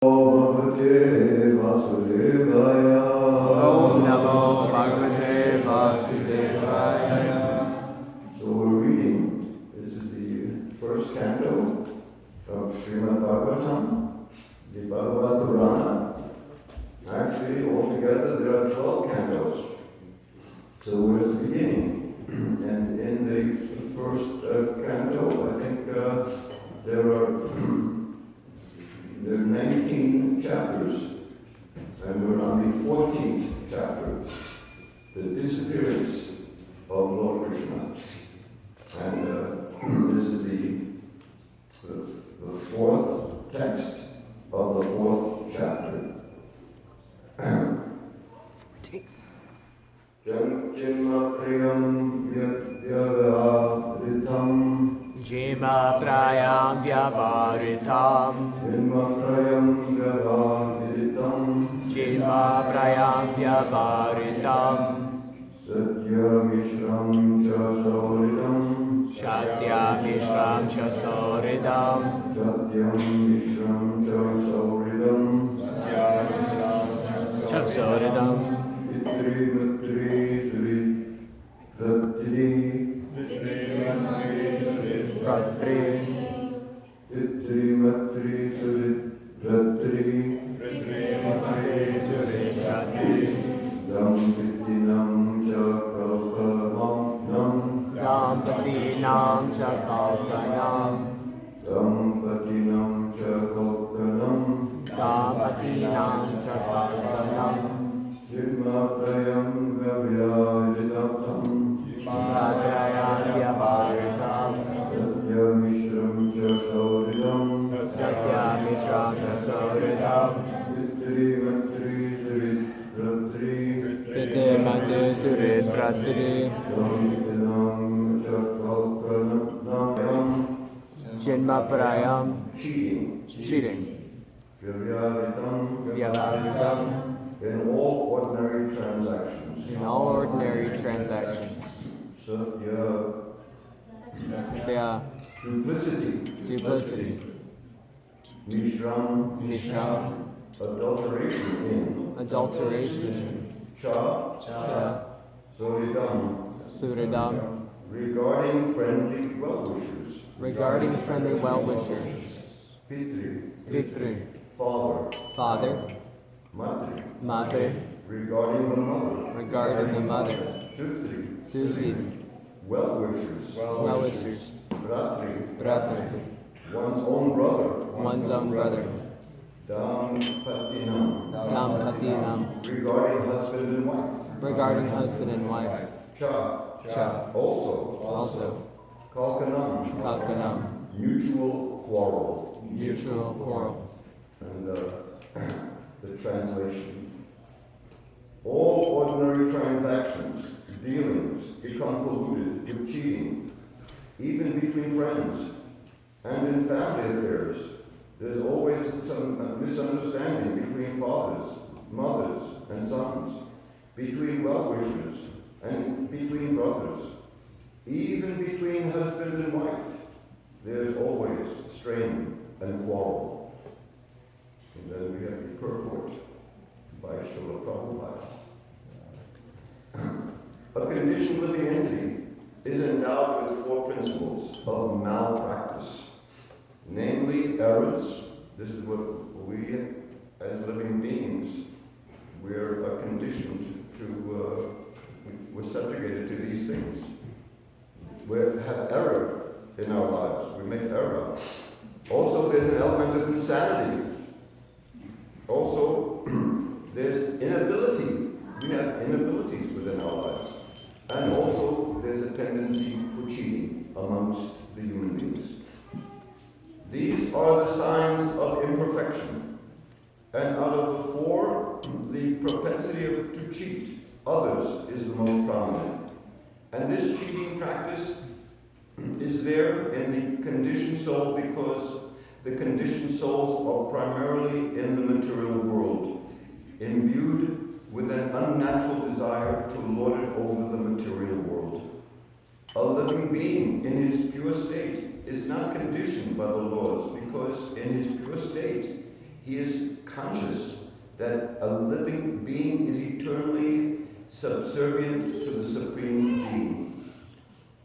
Om Namo Bhagavate Vasudevaya. So we're reading, this is the first canto of Srimad Bhagavatam, the Bhagavad Purana. Actually, altogether there are 12 cantos. So we're at the beginning. And in the first canto, I think there are 19 chapters. And we're on the 14th chapter, the disappearance of Lord Krishna. And this is the fourth text of the fourth chapter. Jima priyam vyavaritam. Jima prayam vyavaritam. Jima prayam vyavaritam. Jima prayam vyavaritam. Satya mishram cha sauridam. Satya mishram cha sauridam. Satyam mishram cha sauridam. Cha sauridam. Pitri matri surit pratri. Pratri. Pitri matri surit pratri. Dampitinam cha kalpanam. Dampatinam cha kalpanam. Dampatinam cha kalpanam. Dampatinam cha kalpanam. Jima prayam vyavaritam. Prayam vyavaritam. Satya mishram cha sauridam. Satya mishram cha sauridam. Pitri matri surit pratri. Pite mate surit pratri. Dampitinam cha kalpanam. Jinma prayam. Cheating. Cheating. Vyavaritam. Vyavaritam. In all ordinary transactions. In all ordinary transactions. Satya. Satya. Duplicity. Mishram. Mishram. Adulteration. Adulteration. Cha. Suridam. Suridam. Regarding friendly well-wishers. Regarding friendly well-wishers. Pitri. Pitri. Father. Matri. Madre. Regarding the mother. Regarding the mother. Shutri. Sutri. Well-wishers. Well-wishers. Bratri. Bratri. One's own brother. One's own brother. Dampatinam. Dampatinam. Regarding husband and wife. Regarding husband and wife. Cha. Also. Kalkanam. Kalkanam. Mutual quarrel. Mutual quarrel. And the translation. All ordinary transactions, dealings, become polluted with cheating, even between friends. And in family affairs, there's always some misunderstanding between fathers, mothers, and sons, between well-wishers, and between brothers. Even between husband and wife, there's always strain and quarrel. And then we have the purport by Srila Prabhupada. A conditioned living entity is endowed with four principles of malpractice. Namely, errors. This is what we, as living beings, we're conditioned to, we're subjugated to these things. We have error in our lives. We make error. Also, there's an element of insanity. Also, there's inability. We have inabilities within our lives. And also, there's a tendency for cheating amongst the human beings. These are the signs of imperfection. And out of the four, the propensity to cheat others is the most prominent. And this cheating practice is there in the conditioned soul because the conditioned souls are primarily in the material world, imbued with an unnatural desire to lord it over the material world. A living being in his pure state is not conditioned by the laws because in his pure state He is conscious that a living being is eternally subservient to the Supreme Being.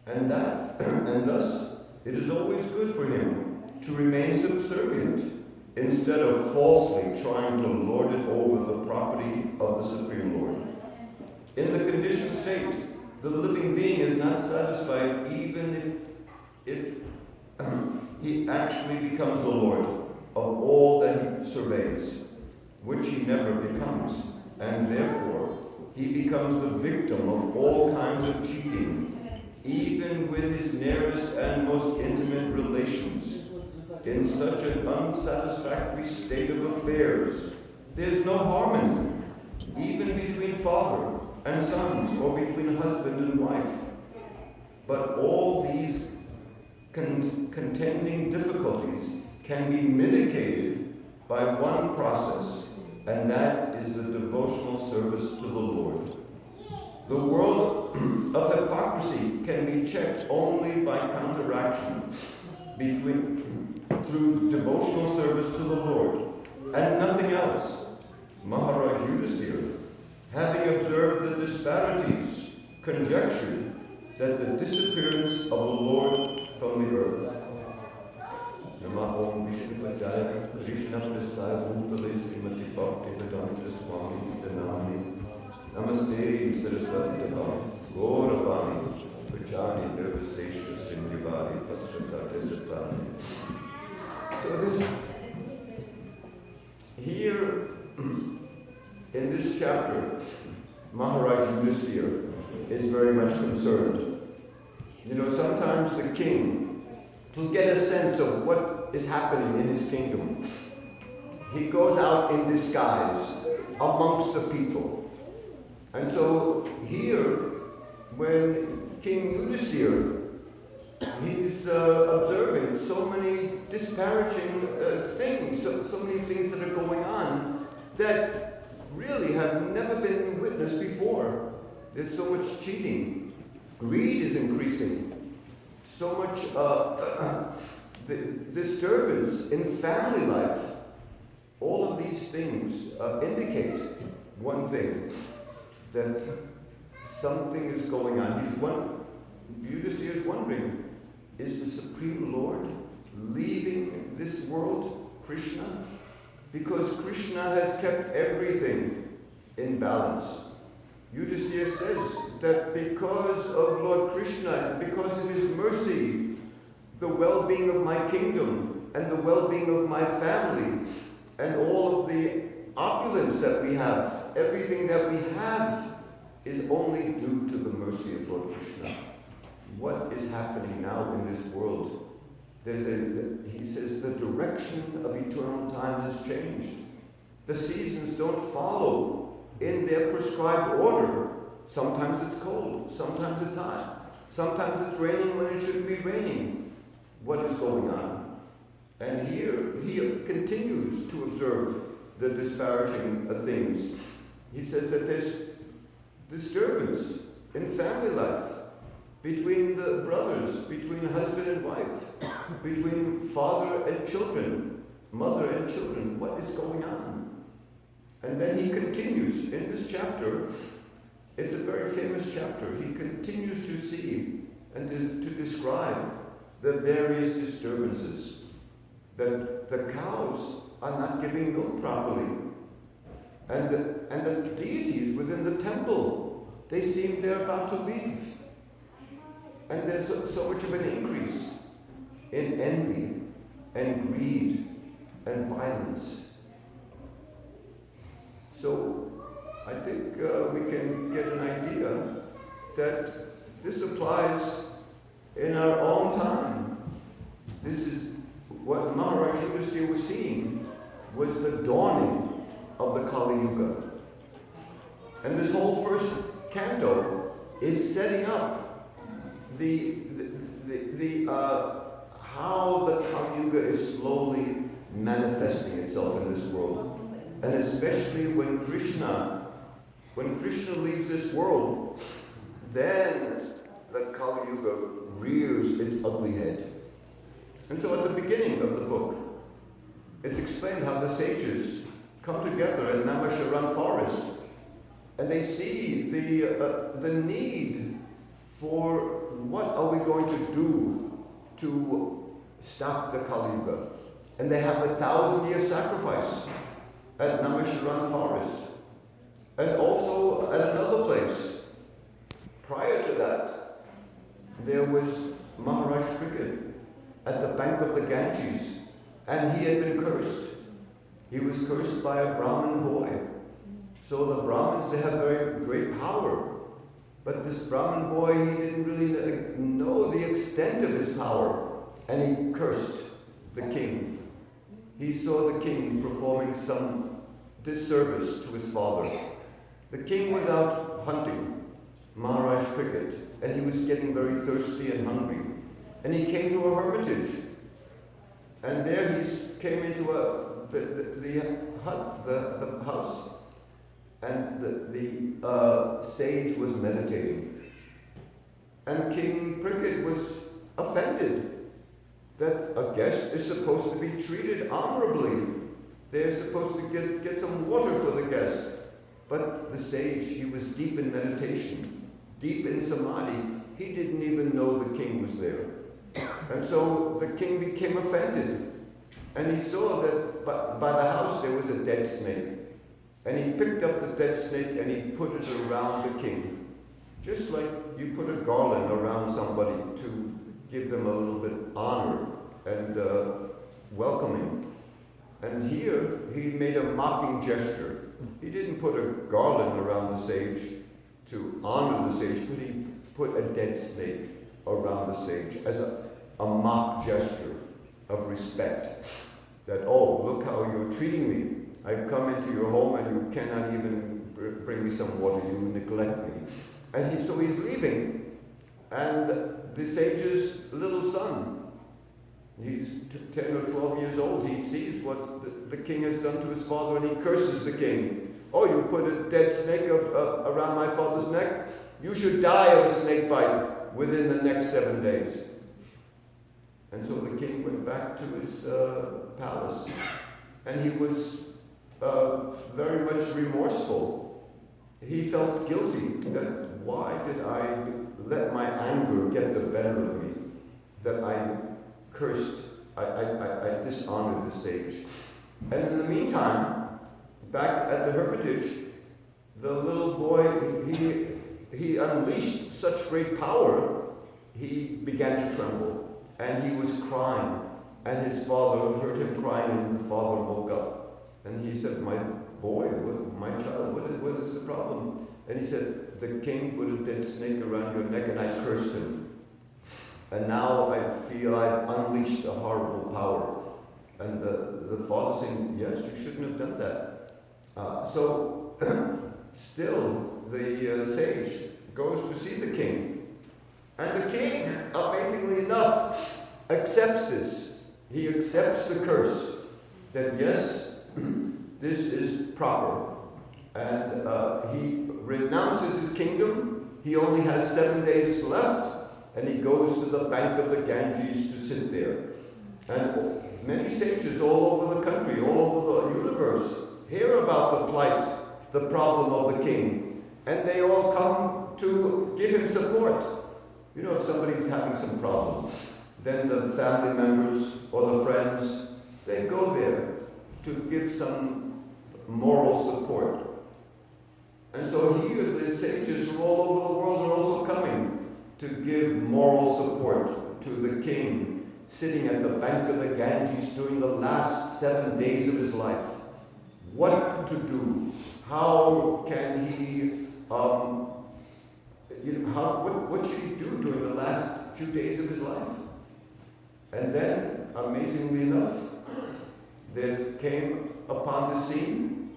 And thus, it is always good for him to remain subservient instead of falsely trying to lord it over the property of the Supreme Lord. In the conditioned state, the living being is not satisfied even if he actually becomes the Lord of all that he surveys, which he never becomes, and therefore he becomes the victim of all kinds of cheating, even with his nearest and most intimate relations. In such an unsatisfactory state of affairs, there's no harmony, even between father and sons, or between husband and wife. But all these contending difficulties can be mitigated by one process, and that is the devotional service to the Lord. The world of hypocrisy can be checked only by counteraction through devotional service to the Lord, and nothing else. Maharaj Yudhisthira, having observed the disparities, conjectured that the disappearance of the Lord from the earth. Namaha Vishnu Padaya, Krishna Prasthaya Bhutale Srimati Bhakti Vedanta Swami Dhanani, Namaste Saraswati Devam, Gauravani, Vajani Nirvasesha Sindhivari Pasrata Desatani. So this, here in this chapter, Maharaj Yudhisthira is very much concerned. You know, sometimes the king, to get a sense of what is happening in his kingdom, he goes out in disguise amongst the people. And so here, when King Yudhisthira, he's observing so many disparaging things, so many things that are going on that really have never been witnessed before. There's so much cheating. Greed is increasing. So much the disturbance in family life. All of these things indicate one thing, that something is going on. Yudhisthira is wondering, is the Supreme Lord leaving this world, Krishna? Because Krishna has kept everything in balance. Yudhisthira says that because of Lord Krishna, because of his mercy, the well-being of my kingdom and the well-being of my family and all of the opulence that we have, everything that we have is only due to the mercy of Lord Krishna. What is happening now in this world? He says the direction of eternal time has changed. The seasons don't follow in their prescribed order. Sometimes it's cold, sometimes it's hot, sometimes it's raining when it shouldn't be raining. What is going on? And here he continues to observe the disparaging things. He says that there's disturbance in family life, between the brothers, between husband and wife, between father and children, mother and children. What is going on? And then he continues in this chapter. It's a very famous chapter. He continues to see and to describe the various disturbances. That the cows are not giving milk properly. And the deities within the temple, they seem they're about to leave. And there's so much of an increase in envy and greed and violence. So I think we can get an idea that this applies in our own time. This is what Maharaj Yudhisthira was seeing, was the dawning of the Kali Yuga. And this whole first canto is setting up how the Kali Yuga is slowly manifesting itself in this world. And especially when Krishna leaves this world, then the Kali Yuga rears its ugly head. And so at the beginning of the book, it's explained how the sages come together in Namasharan forest, and they see the need for what are we going to do to stop the Kali Yuga. And they have 1,000-year sacrifice at Namasharan forest. And also at another place. Prior to that, there was Maharaj Cricket at the bank of the Ganges, and he had been cursed. He was cursed by a Brahmin boy. So the Brahmins, they have very great power. But this Brahmin boy, he didn't really know the extent of his power, and he cursed the king. He saw the king performing some disservice to his father. The king was out hunting Maharaj Cricket, and he was getting very thirsty and hungry. And he came to a hermitage, and there he came into the hut, the house, and the sage was meditating. And King Cricket was offended that a guest is supposed to be treated honorably. They're supposed to get some water for the guest. But the sage, he was deep in meditation, deep in samadhi. He didn't even know the king was there. And so the king became offended. And he saw that by the house there was a dead snake. And he picked up the dead snake and he put it around the king. Just like you put a garland around somebody to give them a little bit honor and welcoming. And here he made a mocking gesture. He didn't put a garland around the sage to honor the sage, but he put a dead snake around the sage as a mock gesture of respect. That, oh, look how you're treating me. I've come into your home and you cannot even bring me some water. You neglect me. And so he's leaving. And the sage's little son, he's 10 or 12 years old, he sees what the king has done to his father, and he curses the king. Oh, you put a dead snake around my father's neck? You should die of a snake bite within the next 7 days. And so the king went back to his palace, and he was very much remorseful. He felt guilty that why did I let my anger get the better of me, that I cursed, I dishonored the sage. And in the meantime, back at the hermitage, the little boy, he unleashed such great power, he began to tremble, and he was crying. And his father heard him crying, and the father woke up. And he said, my boy, my child, what is the problem? And he said, the king put a dead snake around your neck, and I cursed him. And now I feel I've unleashed a horrible power. And the father saying, yes, you shouldn't have done that. So still the sage goes to see the king. And the king, amazingly enough, accepts this. He accepts the curse. That yes, this is proper. And he renounces his kingdom. He only has 7 days left. And he goes to the bank of the Ganges to sit there. And many sages all over the country, all over the universe, hear about the plight, the problem of the king. And they all come to give him support. You know, if somebody's having some problem, then the family members or the friends, they go there to give some moral support. And so here the sages from all over the world are also coming to give moral support to the king sitting at the bank of the Ganges during the last 7 days of his life. What to do? How can he, what should he do during the last few days of his life? And then, amazingly enough, there came upon the scene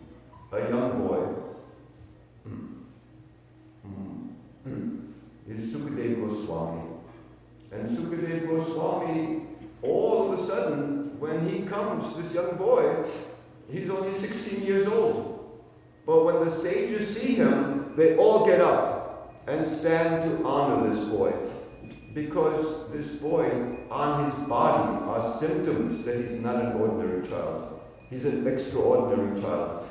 a young boy. Is Sukadeva Goswami. And Sukadeva Goswami, all of a sudden, when he comes, this young boy, he's only 16 years old. But when the sages see him, they all get up and stand to honor this boy. Because this boy, on his body, are symptoms that he's not an ordinary child. He's an extraordinary child.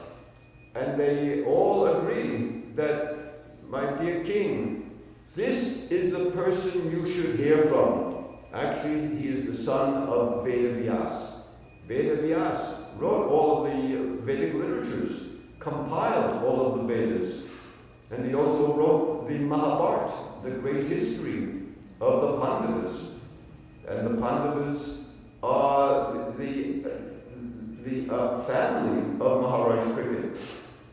And they all agree that, my dear king, this is the person you should hear from. Actually, he is the son of Vedavyas. Vedavyas wrote all of the Vedic literatures, compiled all of the Vedas. And he also wrote the Mahabharata, the great history of the Pandavas. And the Pandavas are the family of Maharaj Cricket.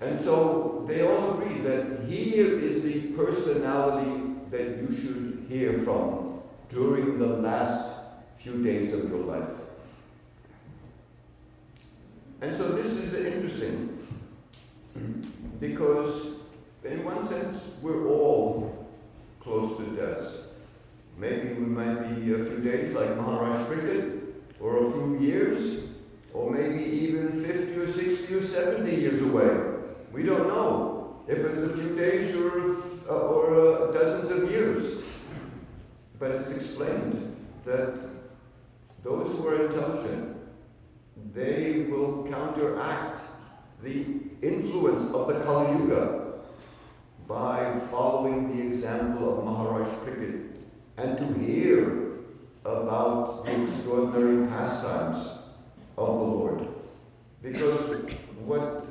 And so they all agree that here is the personality that you should hear from during the last few days of your life. And so this is interesting because in one sense we're all close to death. Maybe we might be a few days like Maharaj Cricket, or a few years, or maybe even 50 or 60 or 70 years away. We don't know if it's a few days or dozens of years. But it's explained that those who are intelligent, they will counteract the influence of the Kali Yuga by following the example of Maharaj Cricket and to hear about the extraordinary pastimes of the Lord. Because what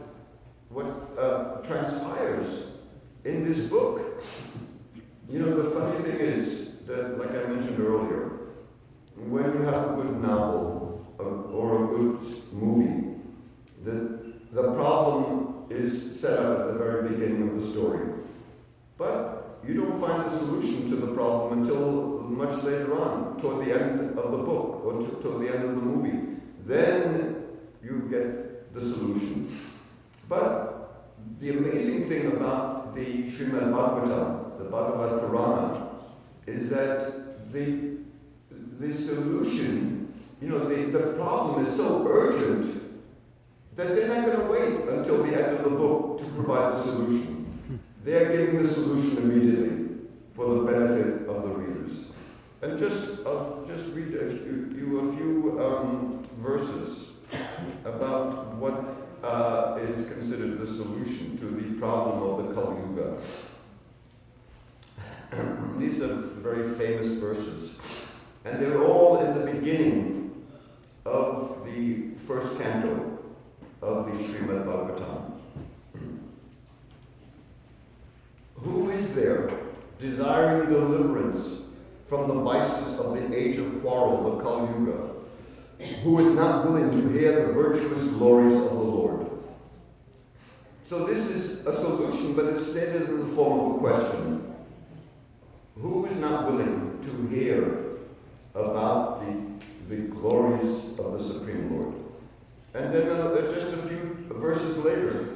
transpires in this book, the funny thing is that, like I mentioned earlier, when you have a good novel or a good movie, the problem is set up at the very beginning of the story. But you don't find the solution to the problem until much later on, toward the end of the book or toward the end of the movie. Then you get the solution. But the amazing thing about the Srimad Bhagavatam, the Bhagavad Purana, is that the solution, the problem is so urgent that they're not going to wait until the end of the book to provide the solution. They're giving the solution immediately for the benefit of the readers. And I'll just read a few verses about what is considered the solution to the problem of the Kali Yuga. These are very famous verses, and they're all in the beginning of the first canto of the Srimad Bhagavatam. Who is there desiring deliverance from the vices of the age of quarrel, the Kali Yuga, who is not willing to hear the virtuous glories of the Lord? So this is a solution, but it's stated in the form of a question. Who is not willing to hear about the glories of the Supreme Lord? And then just a few verses later,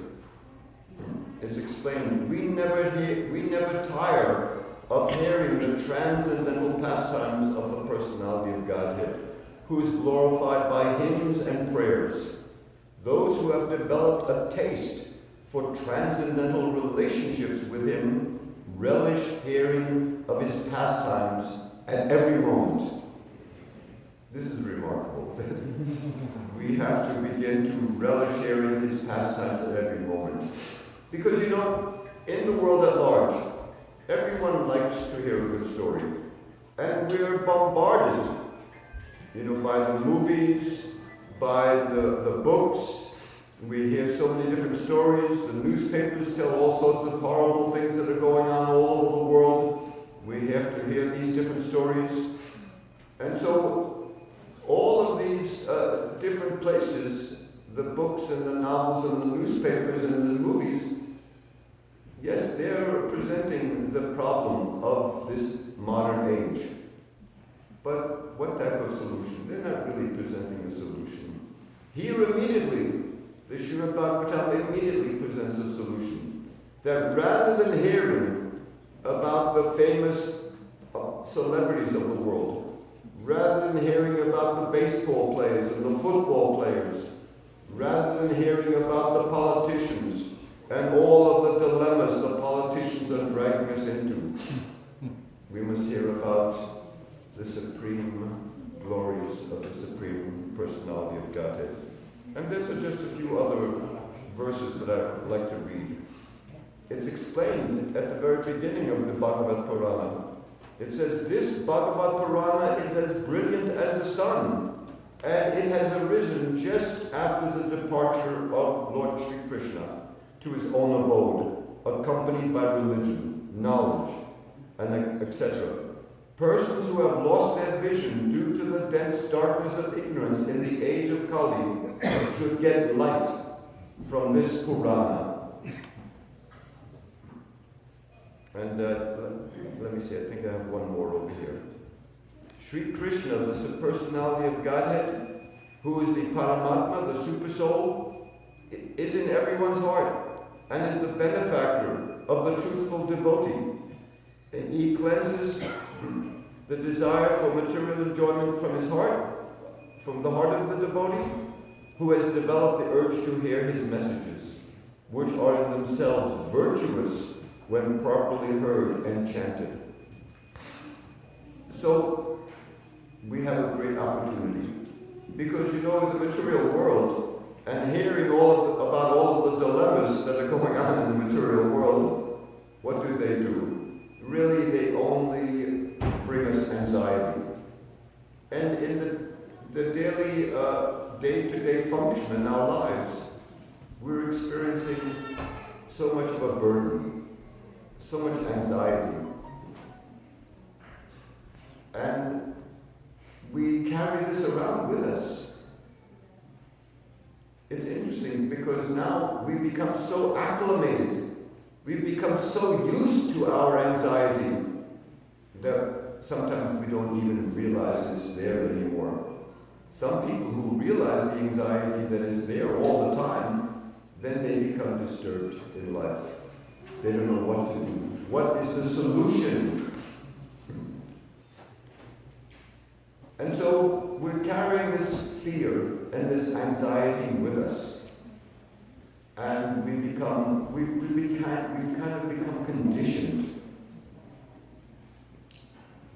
it's explained, we never tire of hearing the transcendental pastimes of the personality of Godhead, who is glorified by hymns and prayers. Those who have developed a taste for transcendental relationships with him relish hearing of his pastimes at every moment. This is remarkable. We have to begin to relish hearing his pastimes at every moment. Because, in the world at large, everyone likes to hear a good story. And we're bombarded, by the movies, by the books. We hear so many different stories. The newspapers tell all sorts of horrible things that are going on all over the world. We have to hear these different stories. And so, all of these different places, the books and the novels and the newspapers and the movies, yes, they're presenting the problem of this modern age. But what type of solution? They're not really presenting a solution. Here immediately, the Srimad Bhagavatam immediately presents a solution. That rather than hearing about the famous celebrities of the world, rather than hearing about the baseball players and the football players, rather than hearing about the politicians and all of the dilemmas the politicians are dragging us into, we must hear about the supreme glories of the Supreme Personality of Godhead. And there's just a few other verses that I would like to read. It's explained at the very beginning of the Bhagavad Purana. It says, this Bhagavad Purana is as brilliant as the sun, and it has arisen just after the departure of Lord Sri Krishna to his own abode, accompanied by religion, knowledge, and etc. Persons who have lost their vision due to the dense darkness of ignorance in the age of Kali should get light from this Purana. And let me see, I think I have one more over here. Sri Krishna, the personality of Godhead, who is the Paramatma, the Super Soul, is in everyone's heart and is the benefactor of the truthful devotee. And he cleanses the desire for material enjoyment from his heart, from the heart of the devotee, who has developed the urge to hear his messages, which are in themselves virtuous when properly heard and chanted. So, we have a great opportunity. Because in the material world, and hearing about all of the dilemmas that are going on in the material world, what do? Really, they only bring us anxiety. And in the daily, day-to-day function in our lives, we're experiencing so much of a burden, so much anxiety. And we carry this around with us. It's interesting because now we become so acclimated, we become so used to our anxiety that sometimes we don't even realize it's there anymore. Some people who realize the anxiety that is there all the time, then they become disturbed in life. They don't know what to do. What is the solution? And so we're carrying this fear and this anxiety with us. And we've kind of become conditioned.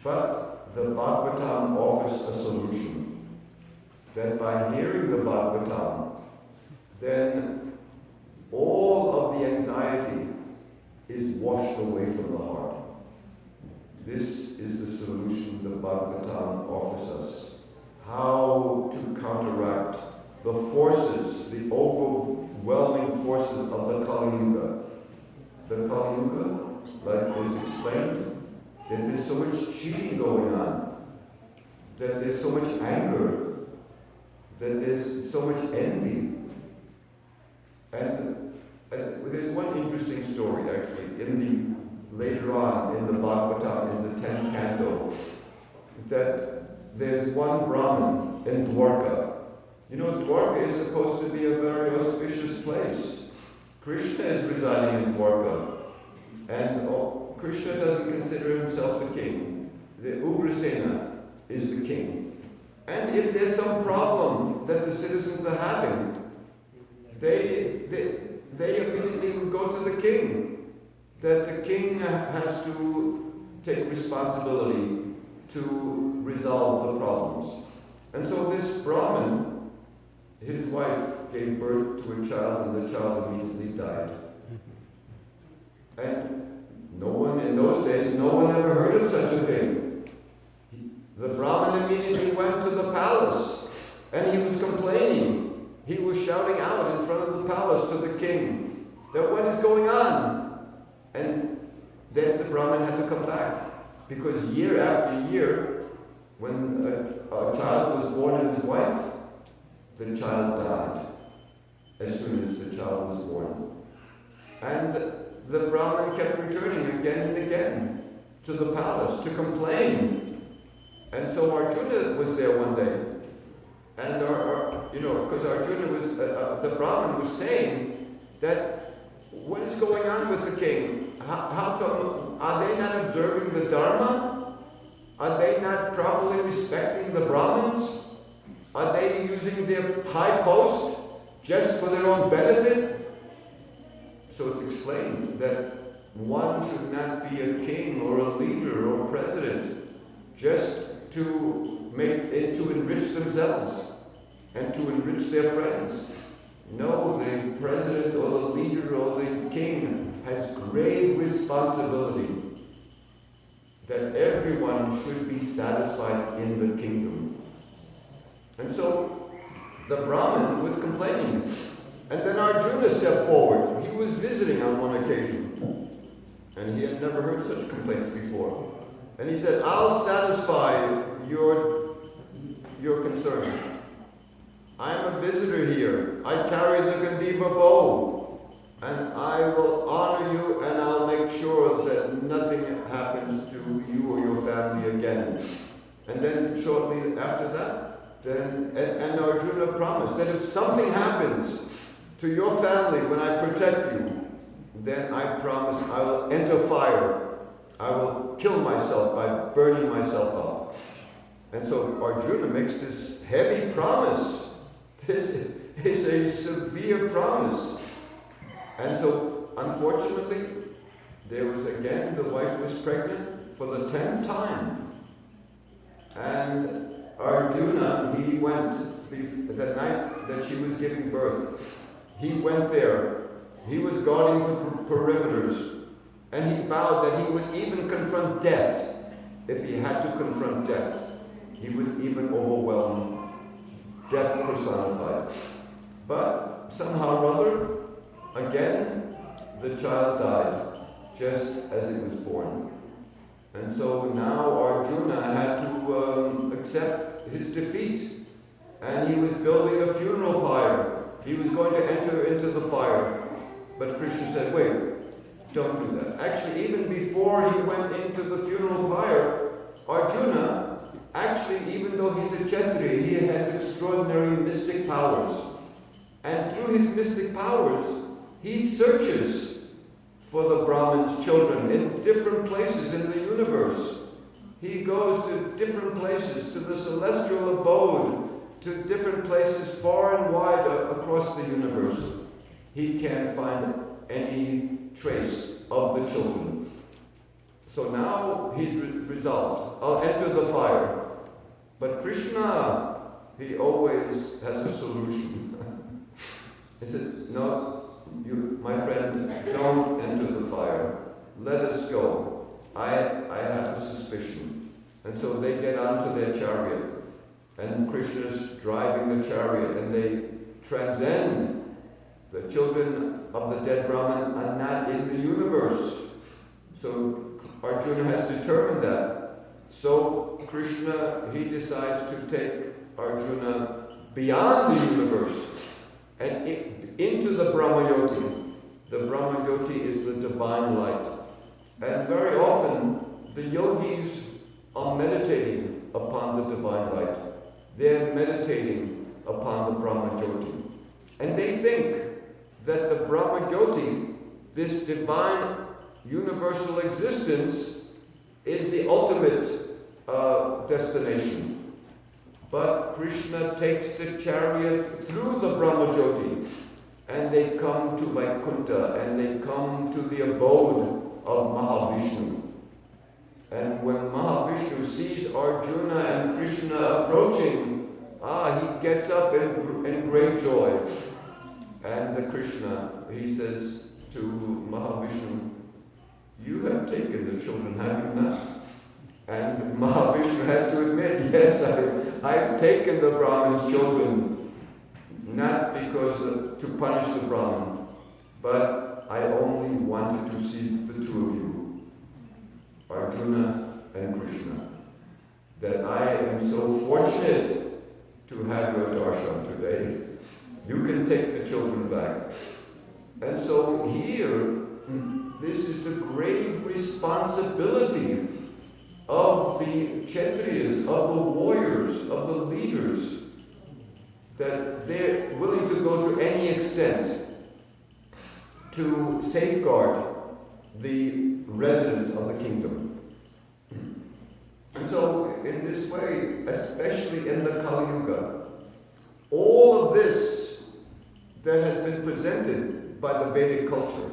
But the Bhagavatam offers a solution. That by hearing the Bhagavatam, then all of the anxiety is washed away from the heart. This is the solution the Bhagavatam offers us. How to counteract the forces, the overwhelming forces of the Kali Yuga. The Kali Yuga, like is explained, that there's so much cheating going on, that there's so much anger, that there's so much envy. And there's one interesting story actually later on in the Bhagavatam, in the 10th canto, that there's one Brahmin in Dwarka. Dwarka is supposed to be a very auspicious place. Krishna is residing in Dwarka. And Krishna doesn't consider himself the king. The Ugrasena is the king. And if there's some problem that the citizens are having, they immediately would go to the king. That the king has to take responsibility to resolve the problems. And so this Brahmin, his wife gave birth to a child and the child immediately died. And in those days, no one ever heard of such a thing. The Brahmin immediately went to the palace and he was complaining. He was shouting out in front of the palace to the king that what is going on? And then the Brahmin had to come back because year after year, when a child was born in his wife, the child died as soon as the child was born. And the Brahmin kept returning again and again to the palace to complain. And so Arjuna was there one day. And because Arjuna was, the Brahmin was saying that what is going on with the king? How come, are they not observing the Dharma? Are they not properly respecting the Brahmins? Are they using their high post just for their own benefit? So it's explained that one should not be a king or a leader or a president just to enrich themselves. and to enrich their friends. No, the president or the leader or the king has grave responsibility that everyone should be satisfied in the kingdom. And so the Brahmin was complaining. And then Arjuna stepped forward. He was visiting on one occasion. And he had never heard such complaints before. And he said, I'll satisfy your concern. I'm a visitor here. I carry the Gandiva bow. And I will honor you, and I'll make sure that nothing happens to you or your family again. And then shortly after that, and Arjuna promised that if something happens to your family when I protect you, then I promise I will enter fire. I will kill myself by burning myself up. And so Arjuna makes this heavy promise. This is a severe promise. And so, unfortunately, there was again, the wife was pregnant for the 10th time. And Arjuna, he went, the night that she was giving birth, he went there. He was guarding the perimeters. And he vowed that he would even confront death. If he had to confront death, he would even overwhelm death personified. But somehow or other, again, the child died, just as it was born. And so now Arjuna had to accept his defeat. And he was building a funeral pyre. He was going to enter into the fire. But Krishna said, wait, don't do that. Actually, even before he went into the funeral pyre, Arjuna, actually, even though he's a Kshatriya, he has extraordinary mystic powers. And through his mystic powers, he searches for the Brahmin's children in different places in the universe. He goes to different places, to the celestial abode, to different places far and wide across the universe. He can't find any trace of the children. So now he's resolved, I'll enter the fire. But Krishna, he always has a solution. He said, no, you, my friend, don't enter the fire. Let us go. I have a suspicion. And so they get onto their chariot. And Krishna's driving the chariot, and they transcend. The children of the dead Brahman are not in the universe. So Arjuna has determined that. So Krishna, he decides to take Arjuna beyond the universe and into the Brahmayoti. The Brahmayoti is the divine light. And very often, the yogis are meditating upon the divine light. They're meditating upon the Brahmayoti. And they think that the Brahmayoti, this divine universal existence, is the ultimate destination. But Krishna takes the chariot through the Brahmayoti, and they come to Vaikuntha, and they come to the abode of Mahavishnu. And when Mahavishnu sees Arjuna and Krishna approaching, he gets up in great joy. And the Krishna, he says to Mahavishnu, you have taken the children, have you not? And Mahavishnu has to admit, yes, I've taken the Brahman's children, not because to punish the Brahman, but I only wanted to see the two of you, Arjuna and Krishna, that I am so fortunate to have your darshan today. You can take the children back. And so here, this is the grave responsibility of the Kshatriyas, of the warriors, of the leaders, that they're willing to go to any extent to safeguard the residents of the kingdom. And so, in this way, especially in the Kali Yuga, all of this that has been presented by the Vedic culture,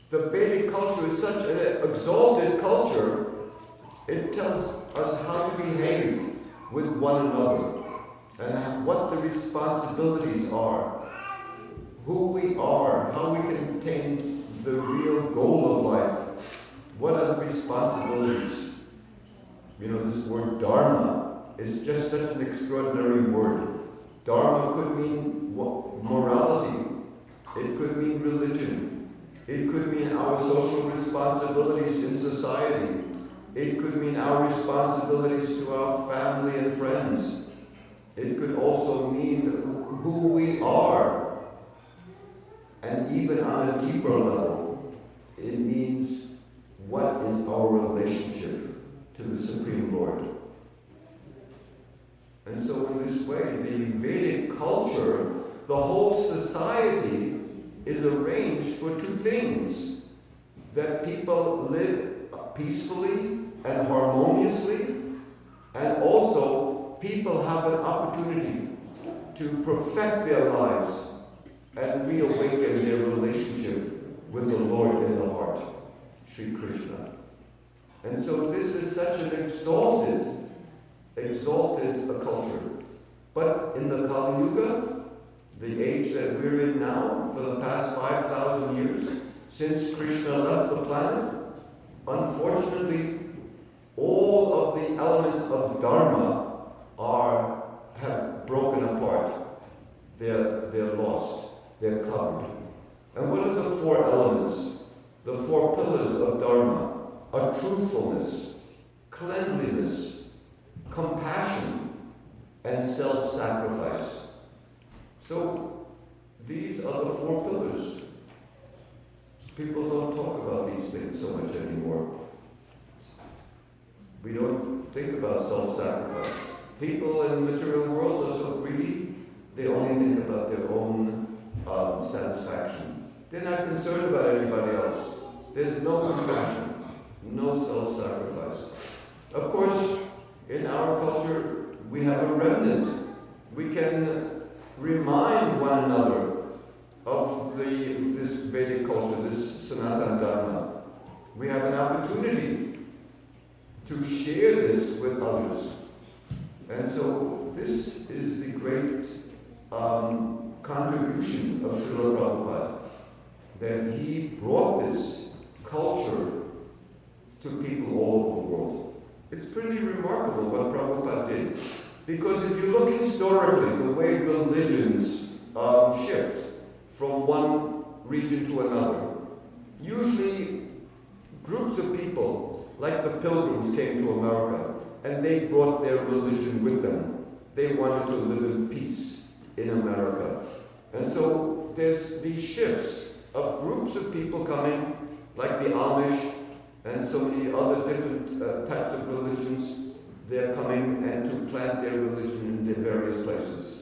the Vedic culture is such an exalted culture, it tells us how to behave with one another. and what the responsibilities are, who we are, how we can attain the real goal of life. What are the responsibilities? You know, this word dharma is just such an extraordinary word. Dharma could mean morality. It could mean religion. It could mean our social responsibilities in society. It could mean our responsibilities to our family and friends. It could also mean who we are. And even on a deeper level, it means what is our relationship to the Supreme Lord. And so in this way, the Vedic culture, the whole society is arranged for two things: that people live peacefully and harmoniously, and also people have an opportunity to perfect their lives and reawaken their relationship with the Lord in the heart, Sri Krishna. And so this is such an exalted culture. But in the Kali Yuga, the age that we're in now, for the past 5,000 years, since Krishna left the planet, unfortunately, all of the elements of Dharma have broken apart. They're lost. They're covered. And what are the four elements? The four pillars of Dharma are truthfulness, cleanliness, compassion, and self-sacrifice. So these are the four pillars. People don't talk about these things so much anymore. We don't think about self-sacrifice. People in the material world are so greedy, they only think about their own satisfaction. They're not concerned about anybody else. There's no compassion, no self-sacrifice. Of course, in our culture, we have a remnant. We can remind one another of this Vedic culture, this Sanatana Dharma. We have an opportunity to share this with others. And so this is the great contribution of Srila Prabhupada, that he brought this culture to people all over the world. It's pretty remarkable what Prabhupada did. Because if you look historically, the way religions shift from one region to another, usually groups of people, like the Pilgrims, came to America, and they brought their religion with them. They wanted to live in peace in America. And so there's these shifts of groups of people coming, like the Amish and so many other different types of religions. They're coming and to plant their religion in their various places.